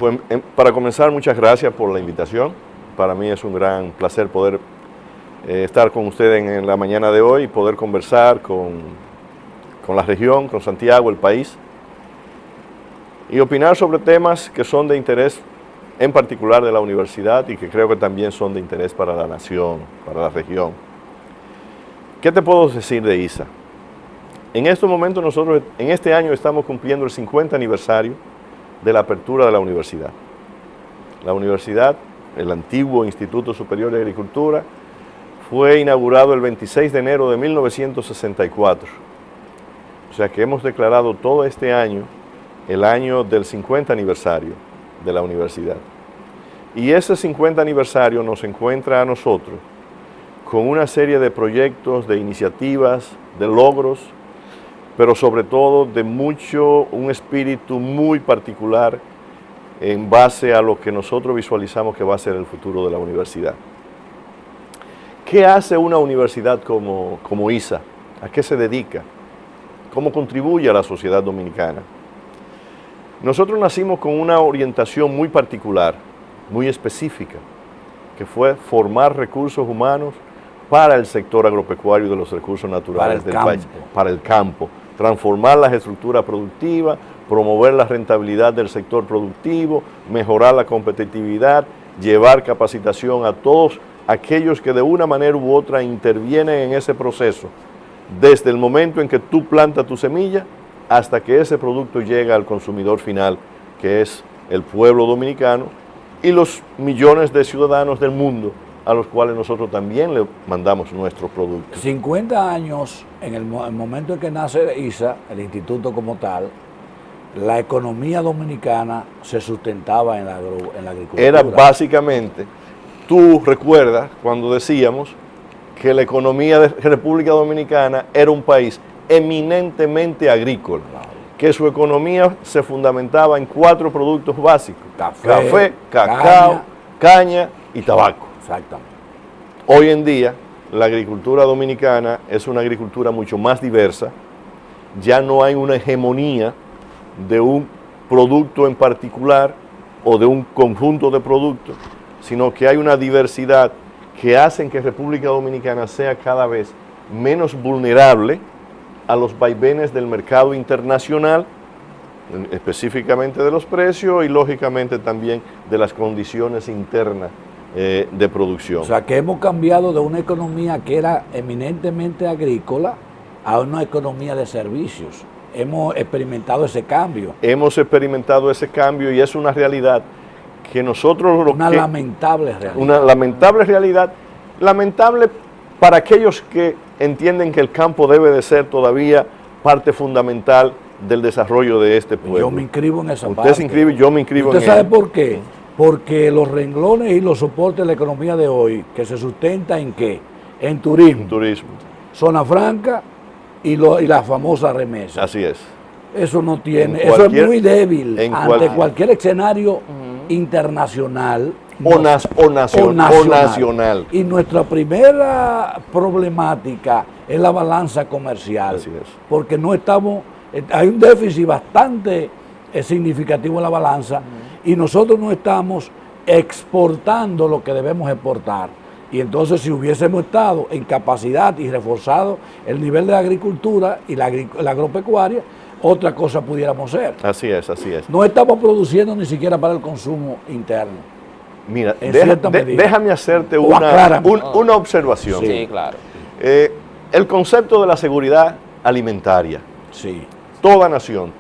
Pues para comenzar, muchas gracias por la invitación. Para mí es un gran placer poder estar con ustedes en la mañana de hoy y poder conversar con la región, con Santiago, el país, y opinar sobre temas que son de interés en particular de la universidad y que creo que también son de interés para la nación, para la región. ¿Qué te puedo decir de ISA? En estos momentos nosotros en este año estamos cumpliendo el 50 aniversario de la apertura de la universidad. La universidad, el antiguo Instituto Superior de Agricultura, fue inaugurado el 26 de enero de 1964. O sea que hemos declarado todo este año el año del 50 aniversario de la universidad. Y ese 50 aniversario nos encuentra a nosotros con una serie de proyectos, de iniciativas, de logros, pero sobre todo de un espíritu muy particular en base a lo que nosotros visualizamos que va a ser el futuro de la universidad. ¿Qué hace una universidad como ISA? ¿A qué se dedica? ¿Cómo contribuye a la sociedad dominicana? Nosotros nacimos con una orientación muy particular, muy específica, que fue formar recursos humanos para el sector agropecuario y de los recursos naturales del país, para el campo, transformar las estructuras productivas, promover la rentabilidad del sector productivo, mejorar la competitividad, llevar capacitación a todos aquellos que de una manera u otra intervienen en ese proceso, desde el momento en que tú plantas tu semilla hasta que ese producto llega al consumidor final, que es el pueblo dominicano y los millones de ciudadanos del mundo a los cuales nosotros también le mandamos nuestros productos. 50 años, en el momento en que nace ISA, el instituto como tal, la economía dominicana se sustentaba en la agricultura. Era básicamente, tú recuerdas cuando decíamos que la economía de República Dominicana era un país eminentemente agrícola, que su economía se fundamentaba en 4 productos básicos: café, cacao, caña y tabaco. Exactamente. Hoy en día, la agricultura dominicana es una agricultura mucho más diversa. Ya no hay una hegemonía de un producto en particular o de un conjunto de productos, sino que hay una diversidad que hace que República Dominicana sea cada vez menos vulnerable a los vaivenes del mercado internacional, específicamente de los precios y lógicamente también de las condiciones internas de producción. O sea que hemos cambiado de una economía que era eminentemente agrícola a una economía de servicios. Hemos experimentado ese cambio. Hemos experimentado ese cambio y es una realidad que nosotros... Lamentable realidad. Una lamentable realidad, lamentable para aquellos que entienden que el campo debe de ser todavía parte fundamental del desarrollo de este pueblo. Yo me inscribo en esa parte. Usted se inscribe, yo me inscribo en esa. ¿Usted sabe por qué? Porque los renglones y los soportes de la economía de hoy, que se sustenta en ¿qué? En turismo. Turismo. Zona franca y la famosa remesa. Así es. Eso no tiene, eso es muy débil ante cualquier escenario internacional o nacional. Y nuestra primera problemática es la balanza comercial. Así es. Porque no estamos, hay un déficit bastante significativo en la balanza y nosotros no estamos exportando lo que debemos exportar. Y entonces si hubiésemos estado en capacidad y reforzado el nivel de la agricultura y la agropecuaria, otra cosa pudiéramos ser. Así es, así es. No estamos produciendo ni siquiera para el consumo interno. Mira, déjame hacerte una observación. Sí, claro. El concepto de la seguridad alimentaria. Sí. Toda nación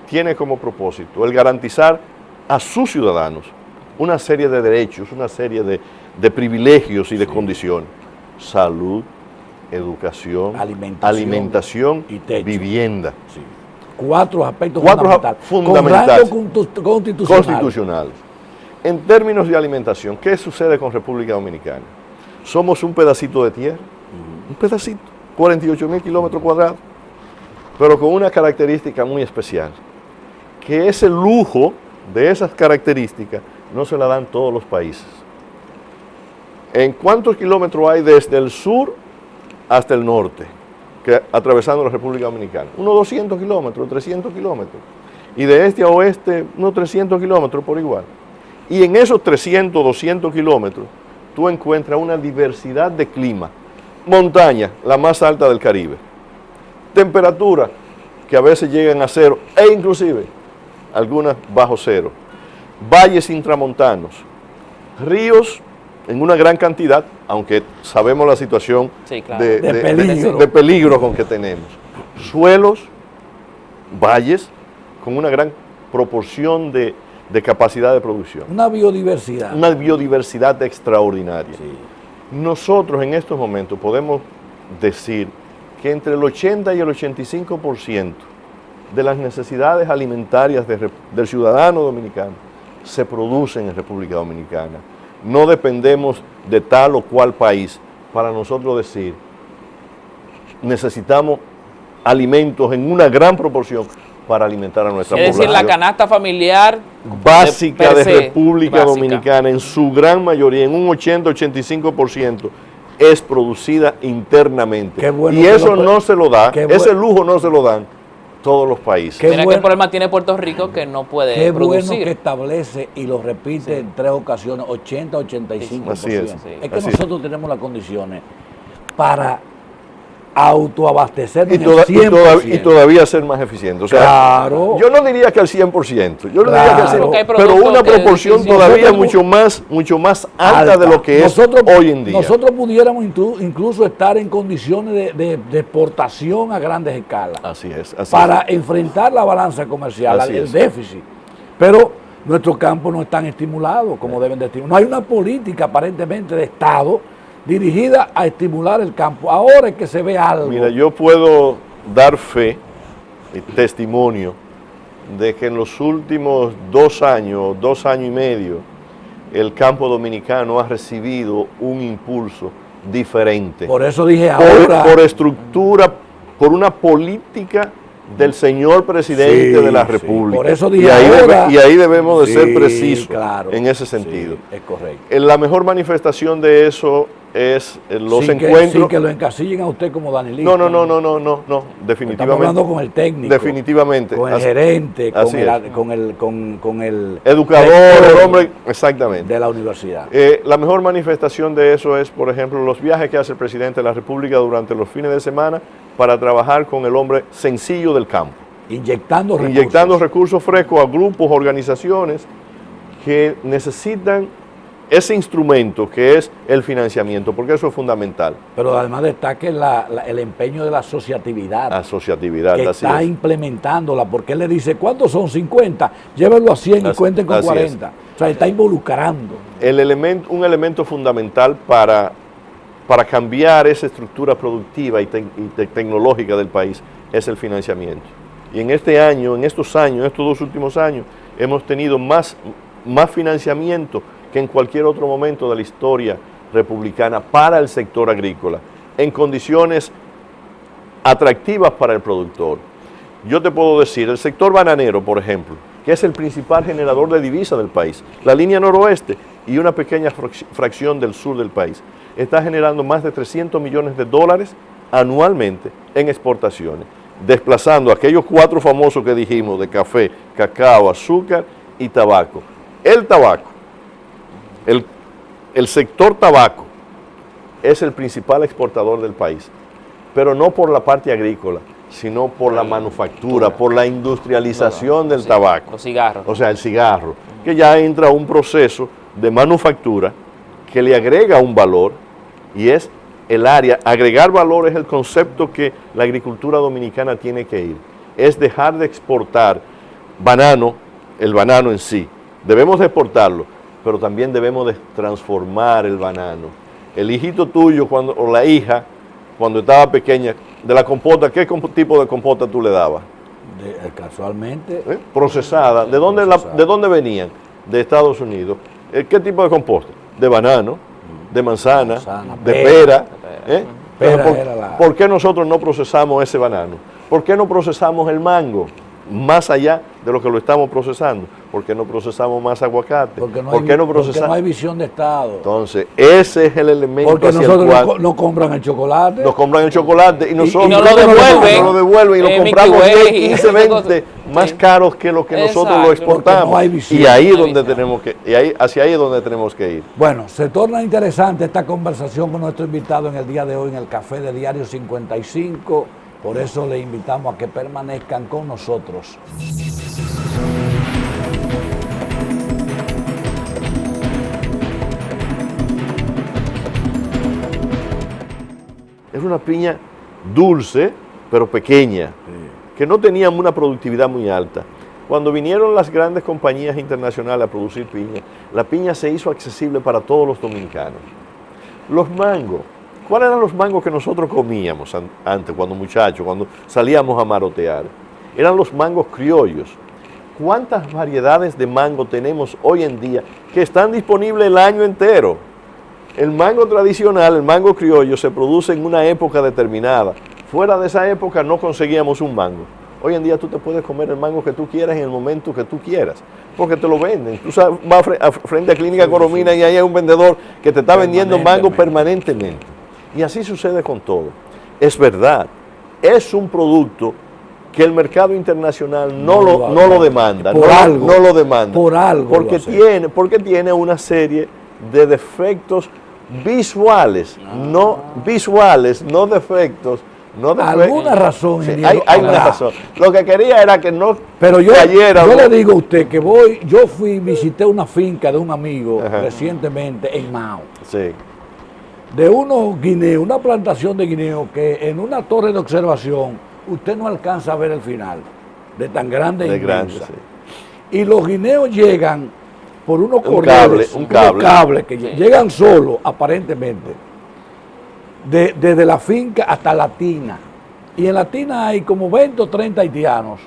tiene como propósito el garantizar a sus ciudadanos una serie de derechos, una serie de privilegios y de condiciones. Salud, educación, alimentación y techo. Vivienda. Sí. 4 aspectos fundamentales. Con rango constitucional. En términos de alimentación, ¿qué sucede con República Dominicana? Somos un pedacito de tierra, un pedacito, 48.000 kilómetros cuadrados, pero con una característica muy especial, que ese lujo de esas características no se la dan todos los países. ¿En cuántos kilómetros hay desde el sur hasta el norte, atravesando la República Dominicana? Unos 200 kilómetros, 300 kilómetros. y de este a oeste unos 300 kilómetros por igual. Y en esos 300, 200 kilómetros, tú encuentras una diversidad de clima. Montaña, la más alta del Caribe. Temperatura, que a veces llegan a cero, e inclusive algunas bajo cero. Valles intramontanos, ríos en una gran cantidad, aunque sabemos la situación Sí, claro. de peligro con que tenemos. Suelos, valles, con una gran proporción de capacidad de producción. Una biodiversidad. Una biodiversidad extraordinaria. Sí. Nosotros en estos momentos podemos decir que entre el 80 y el 85% de las necesidades alimentarias del ciudadano dominicano se producen en República Dominicana. No dependemos de tal o cual país para nosotros decir necesitamos alimentos en una gran proporción para alimentar a nuestra población. Es decir, la canasta familiar básica de per se, República básica. Dominicana, en su gran mayoría, en un 80-85%, es producida internamente. Qué bueno y que eso no se lo da, qué ese lujo no se lo dan todos los países. Qué Mira bueno- qué problema tiene Puerto Rico que no puede Qué bueno producir. que establece y lo repite en 3 ocasiones, 80-85%. Así es, Es que así es. nosotros tenemos las condiciones para autoabastecernos Y, en el 100%. y todavía ser más eficiente. O sea, Claro. yo no diría que al 100%, yo no diría que al Claro. 100%, Porque hay pero productos una que proporción sí, todavía nosotros- mucho más alta de lo que es hoy en día. Nosotros pudiéramos incluso estar en condiciones de exportación a grandes escalas Así es, así para es. enfrentar la balanza comercial, Así el es. déficit. Pero nuestros campos no están estimulados como deben de estimular. No hay una política aparentemente de Estado dirigida a estimular el campo. Ahora es que se ve algo. Mira, yo puedo dar fe y testimonio de que en los últimos 2 años, 2 años y medio, el campo dominicano ha recibido un impulso diferente. Por eso dije ahora. Por estructura, por una política del señor presidente Sí, de la sí. República. Por eso y dije ahí, ahora. y ahí debemos de Sí, ser precisos claro, en ese sí, sentido. es correcto. La mejor manifestación de eso es los sin encuentros. que lo encasillen a usted como Danilito. No, Estamos definitivamente. hablando con el técnico. Definitivamente. Con el Así- gerente, así es. con el Educador, rector el hombre, exactamente. de la universidad. La mejor manifestación de eso es, por ejemplo, los viajes que hace el presidente de la República durante los fines de semana para trabajar con el hombre sencillo del campo. Inyectando Recursos frescos a grupos, organizaciones que necesitan ese instrumento que es el financiamiento, porque eso es fundamental. Pero además destaque el empeño de la asociatividad. Asociatividad, Que así está es. implementándola, porque él le dice, ¿cuántos son? 50, llévenlo a 100 y Así- cuenten con así 40. O sea, está involucrando. Un elemento fundamental para cambiar esa estructura productiva y tecnológica del país es el financiamiento. Y en este año, en estos 2 últimos años, hemos tenido más financiamiento que en cualquier otro momento de la historia republicana para el sector agrícola, en condiciones atractivas para el productor. Yo te puedo decir, el sector bananero, por ejemplo, que es el principal generador de divisas del país, la línea noroeste y una pequeña fracción del sur del país, está generando más de $300 millones anualmente en exportaciones, desplazando aquellos 4 famosos que dijimos de café, cacao, azúcar y tabaco. El tabaco, el sector tabaco es el principal exportador del país, pero no por la parte agrícola, sino por la manufactura, por la industrialización del tabaco. Los cigarros. O sea, el cigarro, que ya entra a un proceso de manufactura que le agrega un valor y es el área, agregar valor es el concepto que la agricultura dominicana tiene que ir. Es dejar de exportar el banano en sí. Debemos de exportarlo, pero también debemos de transformar el banano. El hijito tuyo o la hija, cuando estaba pequeña, de la compota, ¿qué tipo de compota tú le dabas? Casualmente. Procesada. ¿De dónde venían? De Estados Unidos. ¿Qué tipo de composta? De banano, de manzana, de pera. Pera Pero era la- ¿por qué nosotros no procesamos ese banano? ¿Por qué no procesamos el mango? Más allá de lo que lo estamos procesando. ¿Por qué no procesamos más aguacate? Porque no, ¿Por qué no porque procesamos? no hay visión de Estado. Entonces, ese es el elemento Porque hacia el nosotros cual no compran el chocolate. nos compran el chocolate y nosotros no lo devuelven. no lo devuelven y lo Mickey compramos Way 10, y 15, esas 20, cosas. más caros que lo que nosotros lo Exacto. exportamos. Porque no hay visión. Y ahí es No hay donde visión. tenemos que, hacia ahí es donde tenemos que ir. Bueno, se torna interesante esta conversación con nuestro invitado en el día de hoy en el Café de Diario 55. Por eso le invitamos a que permanezcan con nosotros. Es una piña dulce, pero pequeña, que no tenían una productividad muy alta. Cuando vinieron las grandes compañías internacionales a producir piña, la piña se hizo accesible para todos los dominicanos. Los mangos, ¿cuáles eran los mangos que nosotros comíamos antes, cuando muchachos, cuando salíamos a marotear? Eran los mangos criollos. ¿Cuántas variedades de mango tenemos hoy en día que están disponibles el año entero? El mango tradicional, el mango criollo, se produce en una época determinada. Fuera de esa época no conseguíamos un mango. Hoy en día tú te puedes comer el mango que tú quieras en el momento que tú quieras, porque te lo venden. Tú vas frente a Clínica Coromina y ahí hay un vendedor que te está vendiendo mango permanentemente. Y así sucede con todo. Es verdad, es un producto que el mercado internacional no lo demanda. Por algo. No lo demanda. Por algo. Porque tiene una serie de defectos visuales, no defectos. Alguna razón, Sí, ingeniero, hay una habrá. razón. Lo que quería era que no Pero yo cayera. le digo a usted que visité una finca de un amigo recientemente en Mao, Sí, de unos guineos, una plantación de guineos que en una torre de observación usted no alcanza a ver el final, de tan grande e de inmensa. grande, sí. Y los guineos llegan por unos Un cordeles, cable, un unos cable. cables que llegan solos, aparentemente, desde la finca hasta la tina. Y en la tina hay como 20 o 30 haitianos,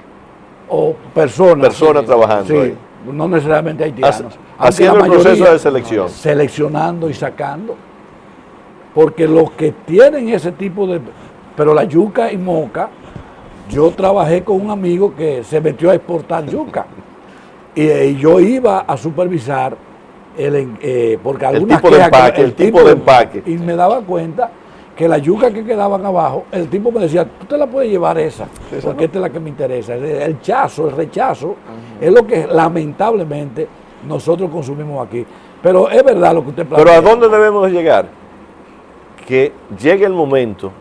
o personas. Trabajando Sí, ahí. no necesariamente haitianos. Aunque Haciendo la el proceso mayoría de selección. seleccionando y sacando. Porque los que tienen ese tipo de... Pero la yuca y moca, yo trabajé con un amigo que se metió a exportar yuca. Y yo iba a supervisar porque algunas tipo de quejas que- empaque, el tipo de empaque. Y me daba cuenta que la yuca que quedaban abajo, el tipo me decía, tú te la puedes llevar esa, porque esta es la que me interesa. El rechazo, es lo que lamentablemente nosotros consumimos aquí. Pero es verdad lo que usted plantea. Pero ¿a dónde debemos de llegar? Que llegue el momento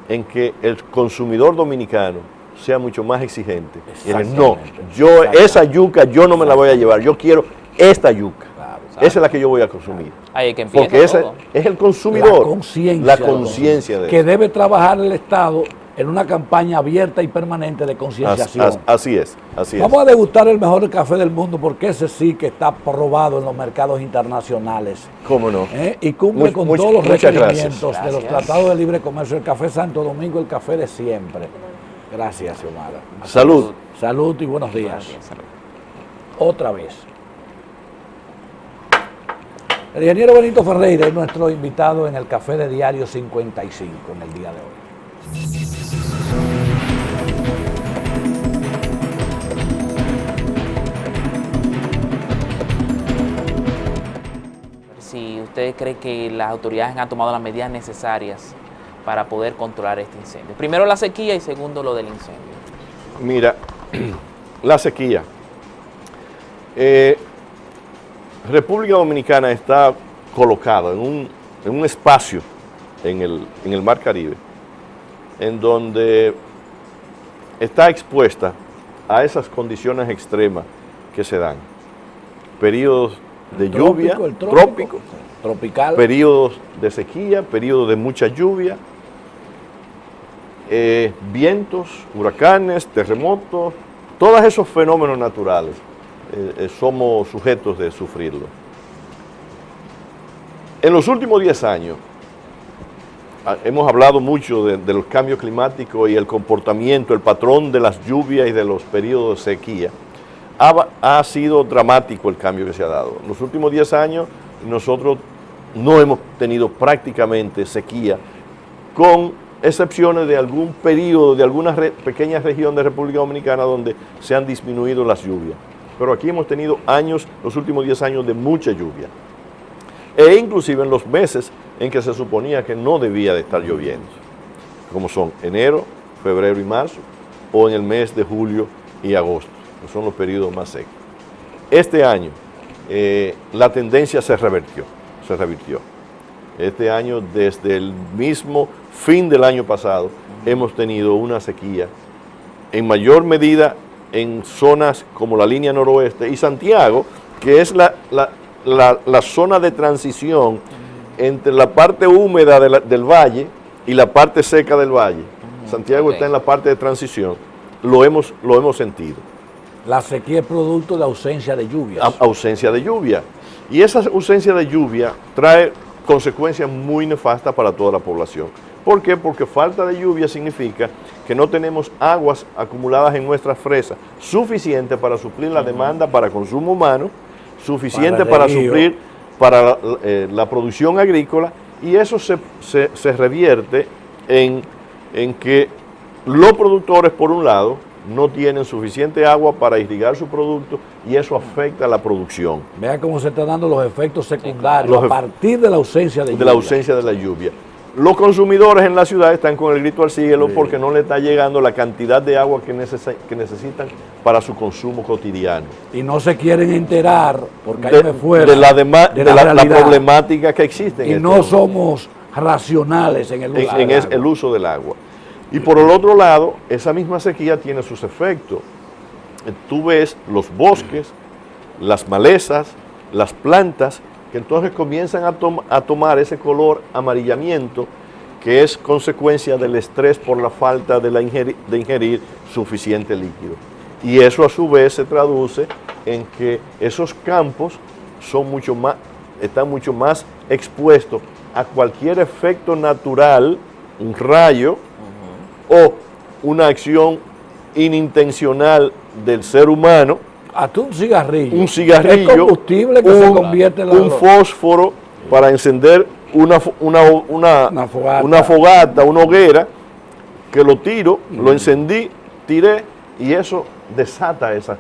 en que el consumidor dominicano sea mucho más exigente. Y diga, no, esa yuca yo no me la voy a llevar, yo quiero esta yuca. Esa es la que yo voy a consumir. Ahí es que empieza Porque ese todo. es el consumidor. La conciencia de que eso. debe trabajar el Estado en una campaña abierta y permanente de concienciación. Así es. Vamos a degustar el mejor café del mundo porque ese sí que está probado en los mercados internacionales. ¿Cómo no? Y cumple con todos los muchas requerimientos gracias. de los tratados de libre comercio. El café Santo Domingo, el café de siempre. Gracias, Xiomara. Salud. Salud y buenos días. Otra vez. El ingeniero Benito Ferreira es nuestro invitado en el Café de Diario 55 en el día de hoy. Si usted cree que las autoridades han tomado las medidas necesarias para poder controlar este incendio. Primero la sequía y segundo lo del incendio. Mira, la sequía. República Dominicana está colocada en un espacio en el Mar Caribe, en donde está expuesta a esas condiciones extremas que se dan. Periodos de lluvia, tropical, periodos de sequía, periodos de mucha lluvia, vientos, huracanes, terremotos, todos esos fenómenos naturales somos sujetos de sufrirlo. En los últimos 10 años hemos hablado mucho de los cambios climáticos y el comportamiento, el patrón de las lluvias y de los periodos de sequía. Ha sido dramático el cambio que se ha dado. En los últimos 10 años nosotros no hemos tenido prácticamente sequía, con excepciones de algún periodo, de alguna pequeña región de República Dominicana donde se han disminuido las lluvias. Pero aquí hemos tenido años, los últimos 10 años de mucha lluvia. E inclusive en los meses en que se suponía que no debía de estar lloviendo, como son enero, febrero y marzo, o en el mes de julio y agosto, que son los periodos más secos. Este año la tendencia se revirtió. Este año, desde el mismo fin del año pasado, hemos tenido una sequía, en mayor medida en zonas como la línea noroeste y Santiago, que es la zona de transición entre la parte húmeda del valle y la parte seca del valle. Santiago está en la parte de transición, lo hemos sentido. La sequía es producto de ausencia de lluvias. Ausencia de lluvia. Y esa ausencia de lluvia trae consecuencias muy nefastas para toda la población. ¿Por qué? Porque falta de lluvia significa que no tenemos aguas acumuladas en nuestras fresas suficiente para suplir la demanda para consumo humano, suficiente para suplir para la producción agrícola, y eso se revierte en que los productores, por un lado, no tienen suficiente agua para irrigar su producto y eso afecta a la producción. Vea cómo se están dando los efectos secundarios a partir de la ausencia de lluvia. De la ausencia de la lluvia. Los consumidores en la ciudad están con el grito al cielo porque no le está llegando la cantidad de agua que necesitan para su consumo cotidiano. Y no se quieren enterar porque hay un esfuerzo de la problemática que existe. Y no somos racionales en el uso del agua. Y por el otro lado, esa misma sequía tiene sus efectos. Tú ves los bosques, las malezas, las plantas, que entonces comienzan a tomar ese color amarillamiento que es consecuencia del estrés por la falta de ingerir suficiente líquido. Y eso a su vez se traduce en que esos campos están mucho más expuestos a cualquier efecto natural, un rayo, o una acción inintencional del ser humano. Hasta un cigarrillo. Un cigarrillo. Es combustible que se convierte en un fósforo para encender una fogata, una hoguera, que lo tiro, lo encendí, tiré, y eso desata esas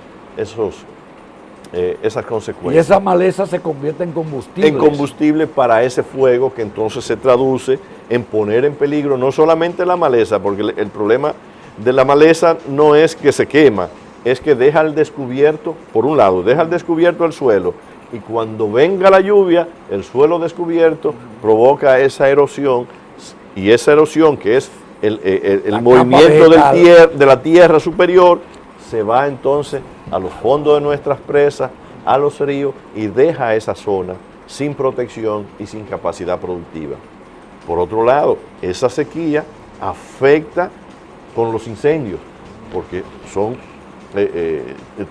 consecuencias. Y esa maleza se convierte en combustible. En combustible para ese fuego, que entonces se traduce en poner en peligro no solamente la maleza, porque el problema de la maleza no es que se quema, es que deja al descubierto, por un lado, deja al descubierto el suelo, y cuando venga la lluvia, el suelo descubierto provoca esa erosión, y esa erosión, que es el movimiento de la tierra superior, se va entonces a los fondos de nuestras presas, a los ríos, y deja esa zona sin protección y sin capacidad productiva. Por otro lado, esa sequía afecta con los incendios, porque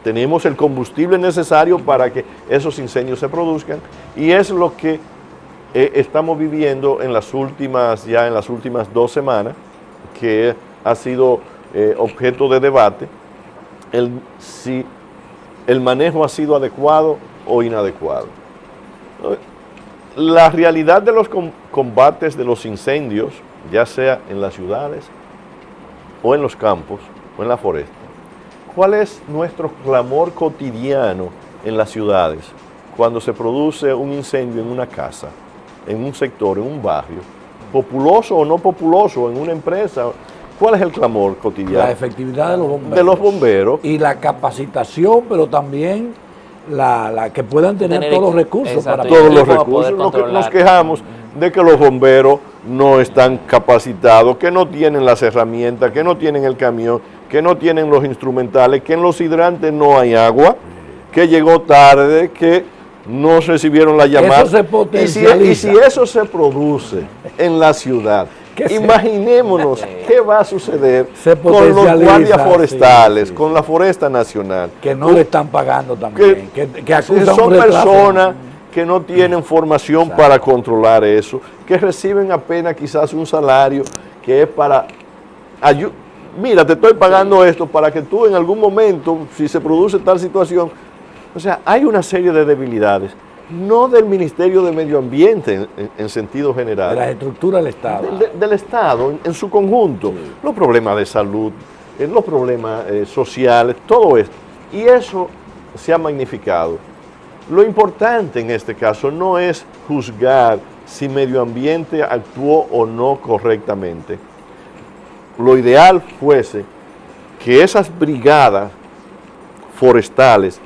tenemos el combustible necesario para que esos incendios se produzcan, y es lo que estamos viviendo en las últimas 2 semanas, que ha sido objeto de debate, si el manejo ha sido adecuado o inadecuado. La realidad de los combates de los incendios, ya sea en las ciudades o en los campos o en la foresta, ¿cuál es nuestro clamor cotidiano en las ciudades cuando se produce un incendio en una casa, en un sector, en un barrio, populoso o no populoso, en una empresa? ¿Cuál es el clamor cotidiano? La efectividad de los bomberos. De los bomberos. Y la capacitación, pero también la que puedan tener todos los recursos. Para todos los recursos. Nos quejamos de que los bomberos no están capacitados, que no tienen las herramientas, que no tienen el camión, que no tienen los instrumentales, que en los hidrantes no hay agua, que llegó tarde, que no recibieron la llamada. Eso se potencializa. Y si eso se produce en la ciudad, imaginémonos qué va a suceder con los guardias forestales, con la Foresta Nacional. Que no le están pagando también. Que acusan son personas que no tienen formación para controlar eso, que reciben apenas quizás un salario que es para mira, te estoy pagando esto para que tú en algún momento, si se produce tal situación. O sea, hay una serie de debilidades, no del Ministerio de Medio Ambiente en sentido general. De la estructura del Estado. Del Estado en su conjunto. Sí. Los problemas de salud, los problemas sociales, todo esto. Y eso se ha magnificado. Lo importante en este caso no es juzgar si Medio Ambiente actuó o no correctamente. Lo ideal fuese que esas brigadas forestales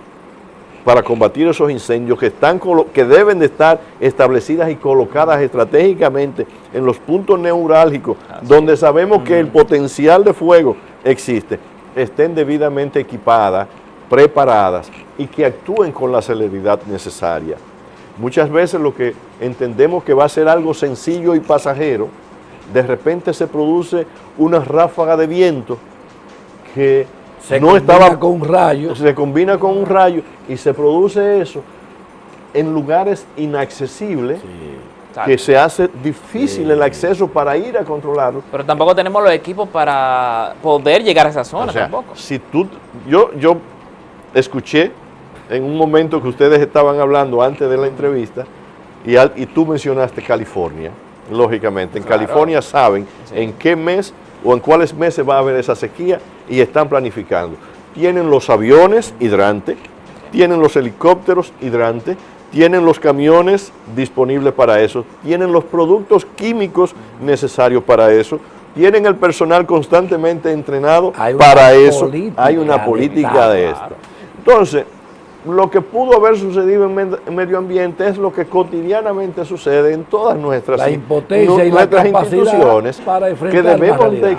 para combatir esos incendios que deben de estar establecidas y colocadas estratégicamente en los puntos neurálgicos donde sabemos que el potencial de fuego existe, estén debidamente equipadas, preparadas y que actúen con la celeridad necesaria. Muchas veces lo que entendemos que va a ser algo sencillo y pasajero, de repente se produce una ráfaga de viento que se combina con un rayo. Se combina con un rayo y se produce eso en lugares inaccesibles, que se hace difícil el acceso para ir a controlarlo. Pero tampoco tenemos los equipos para poder llegar a esa zona, O sea, tampoco. Si yo escuché en un momento que ustedes estaban hablando antes de la entrevista y tú mencionaste California, lógicamente. En California saben en qué mes o en cuáles meses va a haber esa sequía y están planificando. Tienen los aviones hidrantes, tienen los helicópteros hidrantes, tienen los camiones disponibles para eso, tienen los productos químicos necesarios para eso, tienen el personal constantemente entrenado para eso. Hay una política de esto. Entonces, lo que pudo haber sucedido en medio ambiente es lo que cotidianamente sucede en todas nuestras instituciones, que debemos de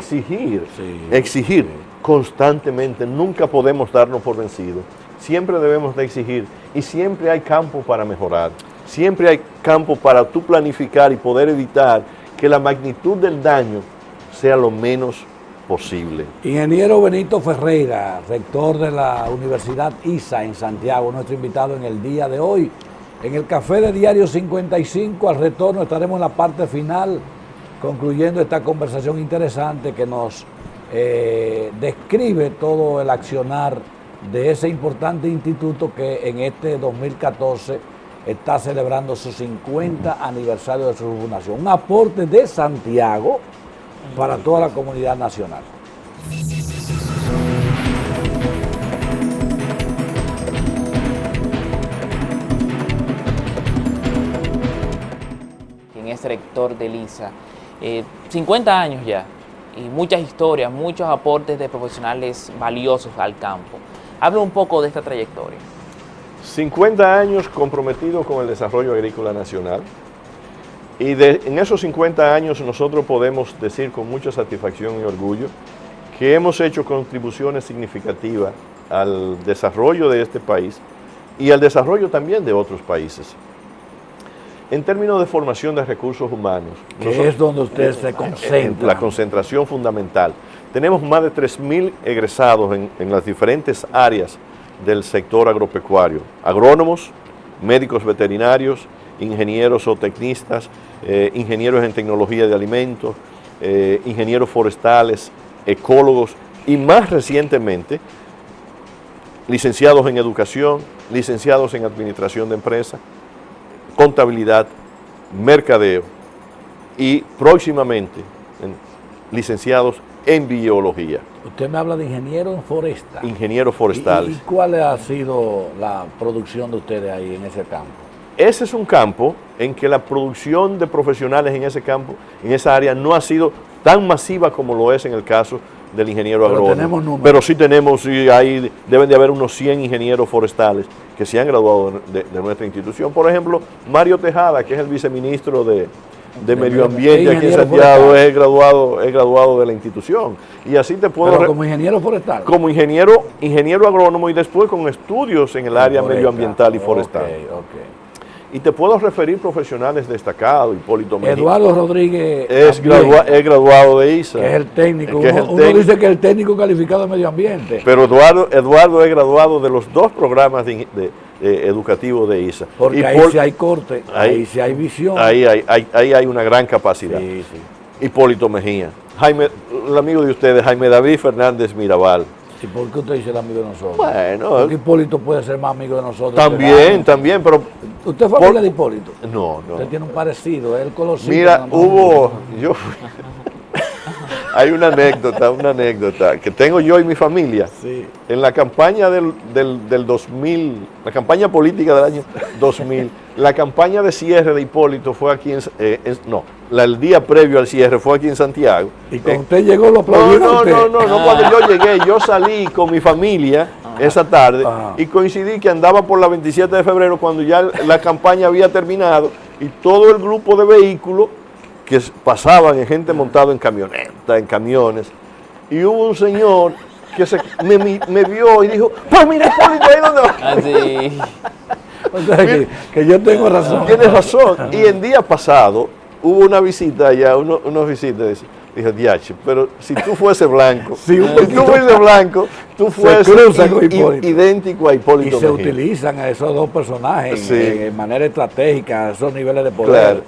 exigir constantemente. Nunca podemos darnos por vencidos. Siempre debemos de exigir y siempre hay campo para mejorar. Siempre hay campo para tú planificar y poder evitar que la magnitud del daño sea lo menos posible. Ingeniero Benito Ferreira, rector de la Universidad ISA en Santiago, nuestro invitado en el día de hoy. En el Café de Diario 55, al retorno estaremos en la parte final, concluyendo esta conversación interesante que nos describe todo el accionar de ese importante instituto que en este 2014 está celebrando su 50 aniversario de su fundación. Un aporte de Santiago para toda la comunidad nacional. Quien es rector del ISA, 50 años ya, y muchas historias, muchos aportes de profesionales valiosos al campo. Habla un poco de esta trayectoria. 50 años comprometido con el desarrollo agrícola nacional. Y en esos 50 años nosotros podemos decir con mucha satisfacción y orgullo que hemos hecho contribuciones significativas al desarrollo de este país y al desarrollo también de otros países. En términos de formación de recursos humanos, que es donde usted se concentra. La concentración fundamental. Tenemos más de 3.000 egresados en las diferentes áreas del sector agropecuario. Agrónomos, médicos veterinarios, ingenieros o tecnistas, ingenieros en tecnología de alimentos, ingenieros forestales, ecólogos y más recientemente licenciados en educación, licenciados en administración de empresas, contabilidad, mercadeo y próximamente licenciados en biología. Usted me habla de ingeniero en foresta. Ingenieros forestales. ¿Y cuál ha sido la producción de ustedes ahí en ese campo? Ese es un campo en que la producción de profesionales en ese campo, en esa área, no ha sido tan masiva como lo es en el caso del ingeniero agrónomo. Tenemos números. Pero sí tenemos, deben de haber unos 100 ingenieros forestales que se han graduado de nuestra institución. Por ejemplo, Mario Tejada, que es el viceministro de Medio Ambiente aquí en Santiago, es graduado de la institución. Y así te puedo... Pero como ingeniero forestal. Como ingeniero agrónomo y después con estudios en el área medioambiental y forestal. Y te puedo referir profesionales destacados, Hipólito Mejía. Eduardo Rodríguez es graduado de ISA. Que es el técnico. Uno dice que es el técnico calificado de medio ambiente. Pero Eduardo es graduado de los dos programas educativos de ISA. Porque ahí sí hay corte, ahí sí hay visión. Ahí hay una gran capacidad. Sí. Hipólito Mejía. El amigo de ustedes, Jaime David Fernández Mirabal. ¿Y por qué usted dice el amigo de nosotros? Bueno, porque Hipólito puede ser más amigo de nosotros. También, pero... ¿Usted es familia de Hipólito? No. Usted tiene un parecido, él colosito. Mira, hay una anécdota que tengo yo y mi familia. Sí. En la campaña del 2000, la campaña política del año 2000, la campaña de cierre de Hipólito fue aquí el día previo al cierre fue aquí en Santiago. ¿Y cuando usted llegó lo aplaudieron? No, cuando yo llegué, yo salí con mi familia esa tarde, y coincidí que andaba por la 27 de febrero cuando ya la campaña había terminado y todo el grupo de vehículos que pasaban, gente montado en camionetas, en camiones, y hubo un señor que me vio y dijo, pues mira, Hipólito, ahí donde va. Así. O sea, que yo tengo razón. Tienes razón. Y el día pasado hubo una visita allá, unos visitas, dijo, diache, pero si tú fuese blanco, tú fuese idéntico a Hipólito Y se Mejía. utilizan a esos dos personajes Sí. en manera estratégica, a esos niveles de poder. Claro.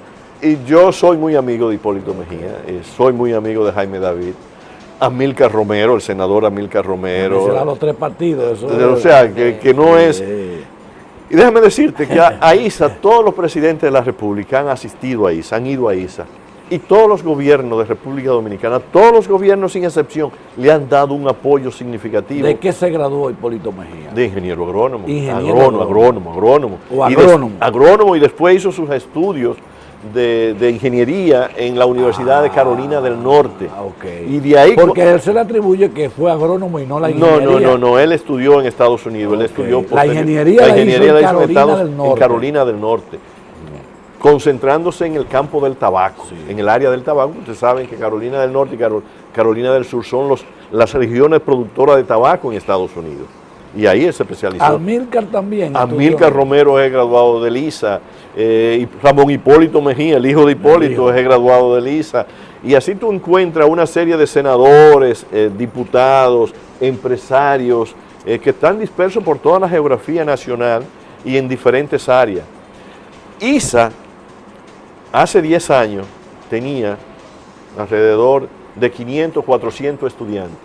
Y yo soy muy amigo de Hipólito Mejía, soy muy amigo de Jaime David, Amílcar Romero, el senador Amílcar Romero. Será los tres partidos. Eso O sea, que no es... Y déjame decirte que a ISA, todos los presidentes de la República han asistido a ISA, han ido a ISA. Y todos los gobiernos de República Dominicana, todos los gobiernos sin excepción, le han dado un apoyo significativo. ¿De qué se graduó Hipólito Mejía? De ingeniero agrónomo. Agrónomo. O agrónomo. Agrónomo, y después hizo sus estudios de ingeniería en la Universidad de Carolina del Norte. Okay. Y de ahí... Porque él se le atribuye que fue agrónomo y no la ingeniería. No, él estudió en Estados Unidos, él estudió... La ingeniería la hizo en Carolina del Norte, concentrándose en el campo del tabaco, en el área del tabaco. Ustedes saben que Carolina del Norte y Carolina del Sur son las regiones productoras de tabaco en Estados Unidos. Y ahí él se especializó. Amílcar también. Amílcar Romero es graduado de LISA, y Ramón Hipólito Mejía, el hijo de Hipólito, es graduado de LISA. Y así tú encuentras una serie de senadores, diputados, empresarios, que están dispersos por toda la geografía nacional y en diferentes áreas. ISA, hace 10 años, tenía alrededor de 500, 400 estudiantes.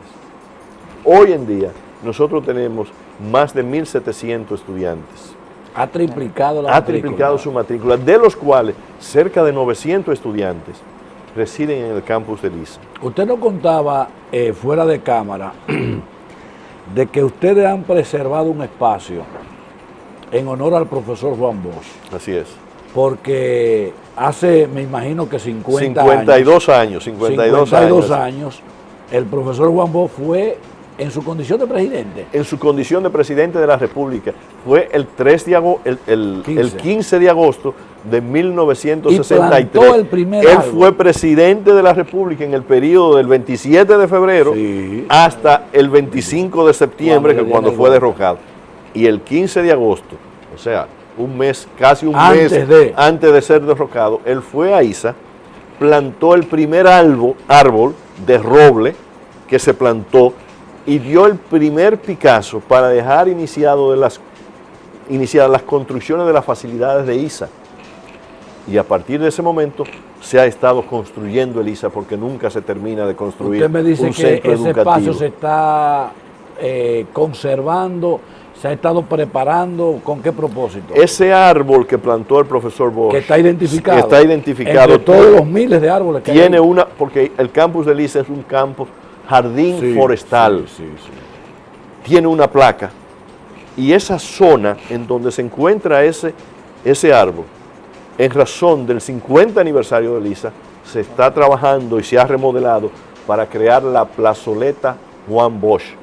Hoy en día, nosotros tenemos más de 1.700 estudiantes. Ha triplicado la matrícula. Ha triplicado su matrícula, de los cuales cerca de 900 estudiantes residen en el campus de ISA. Usted nos contaba, fuera de cámara, de que ustedes han preservado un espacio en honor al profesor Juan Bosch. Así es. Porque hace, me imagino que 52 años, el profesor Juan Bosch fue en su condición de presidente. En su condición de presidente de la República. Fue el 15 de agosto de 1963. El primer Él árbol. fue presidente de la República en el periodo del 27 de febrero hasta el 25 de septiembre, cuando fue derrocado. Y el 15 de agosto, o sea, un mes, casi un mes antes de ser derrocado, él fue a ISA, plantó el primer árbol de roble que se plantó y dio el primer Picasso para dejar iniciadas las construcciones de las facilidades de ISA. Y a partir de ese momento se ha estado construyendo el ISA porque nunca se termina de construir. Usted me dice un que centro ese educativo. espacio se está conservando, se ha estado preparando. ¿Con qué propósito? Ese árbol que plantó el profesor Bosch, que está identificado. Está identificado. Entre todos los miles de árboles que tiene hay. Porque el campus de ISA es un campus jardín forestal. Tiene una placa. Y esa zona en donde se encuentra ese árbol, en razón del 50 aniversario de ISA, se está trabajando y se ha remodelado para crear la plazoleta Juan Bosch.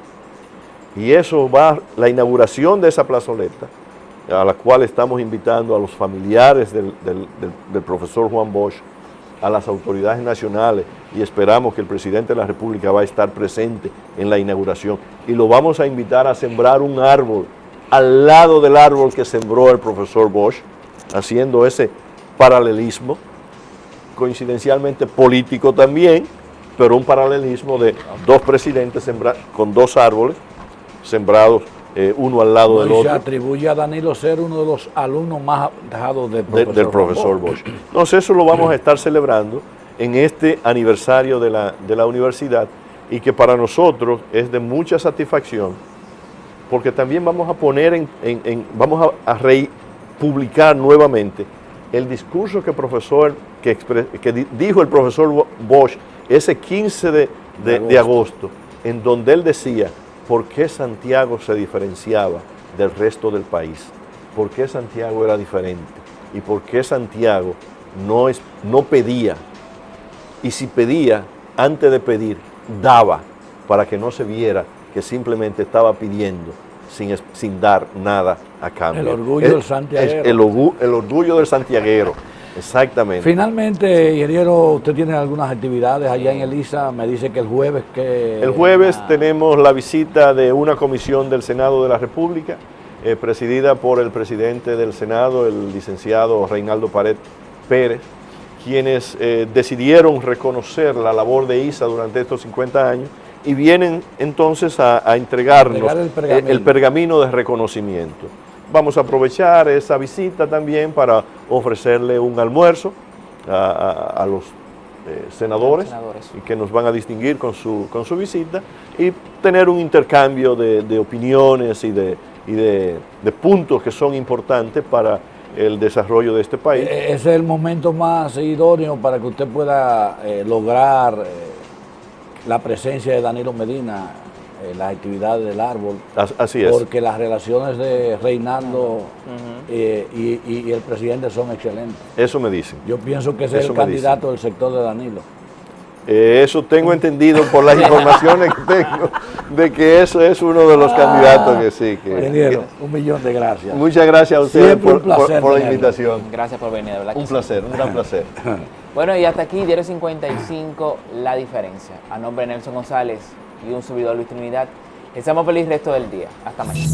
Y eso la inauguración de esa plazoleta, a la cual estamos invitando a los familiares del profesor Juan Bosch, a las autoridades nacionales, y esperamos que el presidente de la República va a estar presente en la inauguración. Y lo vamos a invitar a sembrar un árbol al lado del árbol que sembró el profesor Bosch, haciendo ese paralelismo, coincidencialmente político también, pero un paralelismo de dos presidentes con dos árboles sembrados uno al lado del otro. Se atribuye a Danilo ser uno de los alumnos más aventajados del profesor Bosch. Entonces eso lo vamos a estar celebrando en este aniversario de la universidad, y que para nosotros es de mucha satisfacción, porque también vamos a poner vamos a republicar nuevamente el discurso que dijo el profesor Bosch ese 15 de agosto, en donde él decía por qué Santiago se diferenciaba del resto del país, por qué Santiago era diferente y por qué Santiago no pedía, y si pedía, antes de pedir, daba, para que no se viera que simplemente estaba pidiendo, sin dar nada a cambio. El orgullo del santiaguero. Es el orgullo del santiaguero, exactamente. Finalmente, ingeniero, usted tiene algunas actividades allá en Elisa. Me dice que el jueves El jueves tenemos la visita de una comisión del Senado de la República, presidida por el presidente del Senado, el licenciado Reinaldo Pared Pérez, quienes decidieron reconocer la labor de ISA durante estos 50 años y vienen entonces a entregarnos el pergamino de reconocimiento. Vamos a aprovechar esa visita también para ofrecerle un almuerzo a los senadores y que nos van a distinguir con su visita y tener un intercambio de opiniones y de puntos que son importantes para el desarrollo de este país. Ese es el momento más idóneo para que usted pueda lograr la presencia de Danilo Medina en las actividades del árbol. Así es. Porque las relaciones de Reinaldo y el presidente son excelentes. Eso me dicen. Yo pienso que ese es el candidato del sector de Danilo. Eso tengo entendido por las informaciones que tengo, de que eso es uno de los candidatos que sí. Ingeniero, 1.000.000 de gracias. Muchas gracias a ustedes por la invitación. Gracias por venir, de verdad. Un placer, un gran placer. Bueno, y hasta aquí, Diario 55, La Diferencia. A nombre de Nelson González y un servidor Luis Trinidad, les damos feliz resto del día. Hasta mañana.